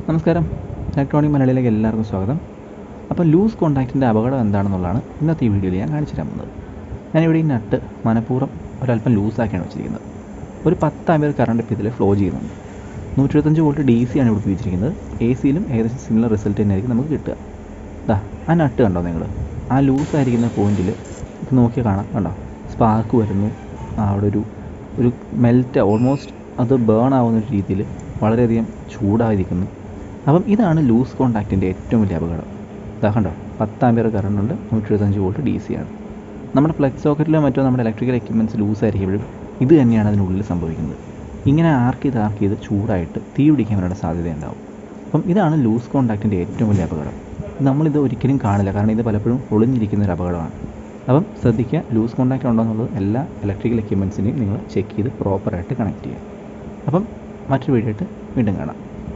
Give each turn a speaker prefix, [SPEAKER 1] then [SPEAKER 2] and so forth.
[SPEAKER 1] നമസ്കാരം, ഇലക്ട്രോണിക് മലയാളിയിലേക്ക് എല്ലാവർക്കും സ്വാഗതം. അപ്പോൾ ലൂസ് കോൺടാക്റ്റിൻ്റെ അപകടം എന്താണെന്നുള്ളതാണ് ഇന്നത്തെ ഈ വീഡിയോയിൽ ഞാൻ കാണിച്ചു തരാൻ പോകുന്നത്. ഞാനിവിടെ ഈ നട്ട് മനഃപൂർവ്വം ഒരല്പം ലൂസാക്കിയാണ് വെച്ചിരിക്കുന്നത്. ഒരു 10 ആമ്പിയർ കറണ്ട് ഇപ്പോൾ ഇതിൽ ഫ്ലോ ചെയ്യുന്നുണ്ട്. 125 വോൾട്ട് DC ആണ് ഇവിടെ ഉപയോഗിച്ചിരിക്കുന്നത്. AC-യിലും ഏകദേശം സിമിലർ റിസൾട്ട് തന്നെയായിരിക്കും നമുക്ക് കിട്ടുക. ആ നട്ട് കണ്ടോ നിങ്ങൾ? ആ ലൂസായിരിക്കുന്ന പോയിന്റിൽ ഇത് നോക്കിയാൽ കാണാം, കണ്ടോ സ്പാർക്ക് വരുന്നു. അവിടെ ഒരു മെൽറ്റ് ഓൾമോസ്റ്റ് അത് ബേൺ ആവുന്ന ഒരു രീതിയിൽ വളരെയധികം ചൂടായിരിക്കുന്നു. അപ്പം ഇതാണ് ലൂസ് കോൺടാക്റ്റിൻ്റെ ഏറ്റവും വലിയ അപകടം. കണ്ടോ 10 ആമ്പിയർ കറണ്ട് ഉണ്ട്, 125 വോൾട്ട് DC ആണ്. നമ്മുടെ പ്ലഗ് സോക്കറ്റിലോ മറ്റോ നമ്മുടെ ഇലക്ട്രിക്കൽ എക്യുപ്മെൻറ്റ്സ് ലൂസായിരിക്കുമ്പോഴും ഇത് തന്നെയാണ് അതിനുള്ളിൽ സംഭവിക്കുന്നത്. ഇങ്ങനെ ആർക്ക് ചെയ്ത് ചൂടായിട്ട് തീ പിടിക്കാൻ വരാനുള്ള സാധ്യതയുണ്ടാവും. അപ്പം ഇതാണ് ലൂസ് കോൺടാക്റ്റിൻ്റെ ഏറ്റവും വലിയ അപകടം. നമ്മളിത് ഒരിക്കലും കാണില്ല, കാരണം ഇത് പലപ്പോഴും ഒളിഞ്ഞിരിക്കുന്ന ഒരു അപകടമാണ്. അപ്പം ശ്രദ്ധിക്കുക, ലൂസ് കോൺടാക്റ്റ് ഉണ്ടോ എന്നുള്ളത് എല്ലാ ഇലക്ട്രിക്കൽ എക്യുപ്മെൻറ്റ്സിനെയും നിങ്ങൾ ചെക്ക് ചെയ്ത് പ്രോപ്പറായിട്ട് കണക്ട് ചെയ്യുക. അപ്പം മറ്റൊരു വീഡിയോ ആയിട്ട് വീണ്ടും കാണാം.